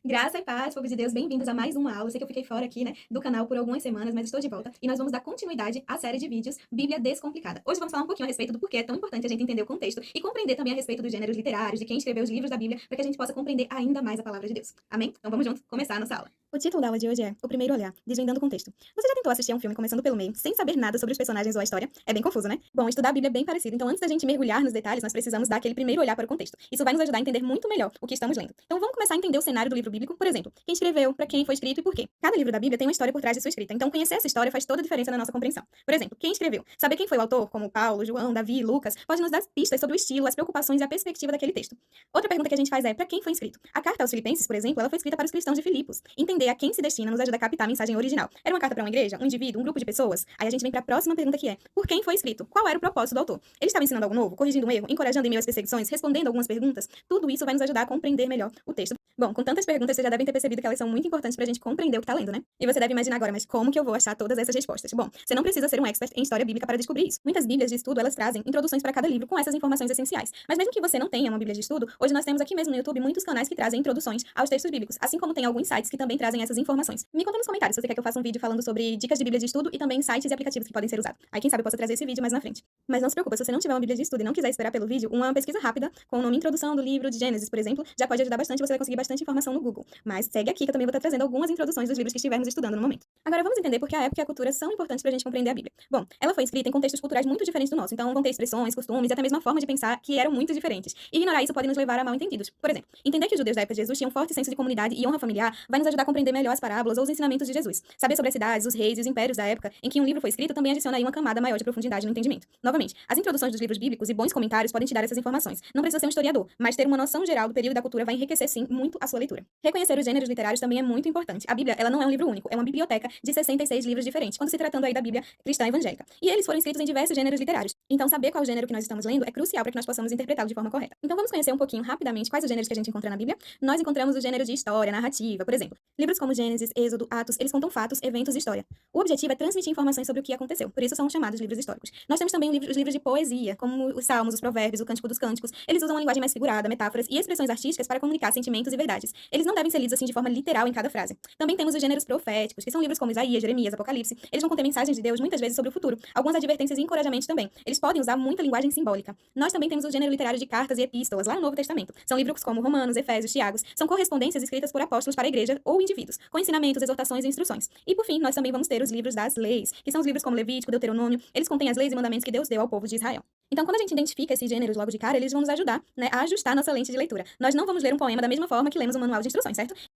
Graça e paz, povo de Deus, bem-vindos a mais uma aula. Eu sei que eu fiquei fora aqui, né, do canal por algumas semanas, mas estou de volta e nós vamos dar continuidade à série de vídeos Bíblia Descomplicada. Hoje vamos falar um pouquinho a respeito do porquê é tão importante a gente entender o contexto e compreender também a respeito dos gêneros literários, de quem escreveu os livros da Bíblia, para que a gente possa compreender ainda mais a palavra de Deus. Amém? Então vamos juntos começar a nossa aula. O título da aula de hoje é O Primeiro Olhar, Desvendando o Contexto. Você já tentou assistir a um filme começando pelo meio, sem saber nada sobre os personagens ou a história? É bem confuso, né? Bom, estudar a Bíblia é bem parecido, então antes da gente mergulhar nos detalhes, nós precisamos dar aquele primeiro olhar para o contexto. Isso vai nos ajudar a entender muito melhor o que estamos lendo. Então vamos começar a entender o cenário do livro bíblico, por exemplo, quem escreveu, para quem foi escrito e por quê. Cada livro da Bíblia tem uma história por trás de sua escrita, então conhecer essa história faz toda a diferença na nossa compreensão. Por exemplo, quem escreveu? Saber quem foi o autor, como Paulo, João, Davi, Lucas, pode nos dar pistas sobre o estilo, as preocupações e a perspectiva daquele texto. Outra pergunta que a gente faz é, para quem foi escrito? A carta aos Filipenses, por exemplo, ela foi escrita para os cristãos de Filipos. Entender a quem se destina nos ajuda a captar a mensagem original. Era uma carta para uma igreja, um indivíduo, um grupo de pessoas? Aí a gente vem para a próxima pergunta que é, por quem foi escrito? Qual era o propósito do autor? Ele estava ensinando algo novo, corrigindo um erro, encorajando em meio às perseguições, respondendo algumas perguntas? Tudo isso vai nos ajudar a compreender melhor o texto. Bom, com tantas perguntas, vocês já devem ter percebido que elas são muito importantes pra gente compreender o que tá lendo, né? E você deve imaginar agora, mas como que eu vou achar todas essas respostas? Bom, você não precisa ser um expert em história bíblica para descobrir isso. Muitas bíblias de estudo, elas trazem introduções para cada livro com essas informações essenciais. Mas mesmo que você não tenha uma bíblia de estudo, hoje nós temos aqui mesmo no YouTube muitos canais que trazem introduções aos textos bíblicos, assim como tem alguns sites que também trazem essas informações. Me conta nos comentários se você quer que eu faça um vídeo falando sobre dicas de bíblia de estudo e também sites e aplicativos que podem ser usados. Aí quem sabe eu possa trazer esse vídeo mais na frente. Mas não se preocupe, se você não tiver uma bíblia de estudo e não quiser esperar pelo vídeo, uma pesquisa rápida com o nome Introdução do livro de Gênesis, por exemplo, já pode ajudar bastante, você vai conseguir bastante informação no Google. Mas segue aqui que eu também vou estar trazendo algumas introduções dos livros que estivermos estudando no momento. Agora vamos entender por que a época e a cultura são importantes pra gente compreender a Bíblia. Bom, ela foi escrita em contextos culturais muito diferentes do nosso, então vão ter expressões, costumes e até mesmo a forma de pensar que eram muito diferentes. E ignorar isso pode nos levar a mal-entendidos. Por exemplo, entender que os judeus da época de Jesus tinham um forte senso de comunidade e honra familiar vai nos ajudar a compreender melhor as parábolas ou os ensinamentos de Jesus. Saber sobre as cidades, os reis e os impérios da época em que um livro foi escrito também adiciona aí uma camada maior de profundidade no entendimento. Novamente, as introduções dos livros bíblicos e bons comentários podem te dar essas informações. Não precisa ser um historiador, mas ter uma noção geral do período e da cultura vai enriquecer sim muito a sua leitura. Reconhecer os gêneros literários também é muito importante. A Bíblia, ela não é um livro único, é uma biblioteca de 66 livros diferentes, quando se tratando aí da Bíblia cristã evangélica. E eles foram escritos em diversos gêneros literários. Então, saber qual gênero que nós estamos lendo é crucial para que nós possamos interpretá-lo de forma correta. Então, vamos conhecer um pouquinho rapidamente quais os gêneros que a gente encontra na Bíblia. Nós encontramos o gênero de história, narrativa, por exemplo. Livros como Gênesis, Êxodo, Atos, eles contam fatos, eventos e história. O objetivo é transmitir informações sobre o que aconteceu, por isso são chamados livros históricos. Nós temos também os livros de poesia, como os Salmos, os Provérbios, o Cântico dos Cânticos. Eles usam uma linguagem mais figurada, metáforas e expressões artísticas para comunicar sentimentos e verdades. Eles não devem ser lidos assim de forma literal em cada frase. Também temos os gêneros proféticos, que são livros como Isaías, Jeremias, Apocalipse. Eles vão conter mensagens de Deus muitas vezes sobre o futuro, algumas advertências e encorajamentos também. Eles podem usar muita linguagem simbólica. Nós também temos o gênero literário de cartas e epístolas lá no Novo Testamento. São livros como Romanos, Efésios, Tiagos. São correspondências escritas por apóstolos para a igreja ou indivíduos, com ensinamentos, exortações e instruções. E por fim, nós também vamos ter os livros das leis, que são os livros como Levítico, Deuteronômio. Eles contêm as leis e mandamentos que Deus deu ao povo de Israel. Então, quando a gente identifica esses gêneros logo de cara, eles vão nos ajudar, né, a ajustar nossa lente de leitura. Nós não vamos ler um poema da mesma forma que lemos um manual de instruções, certo?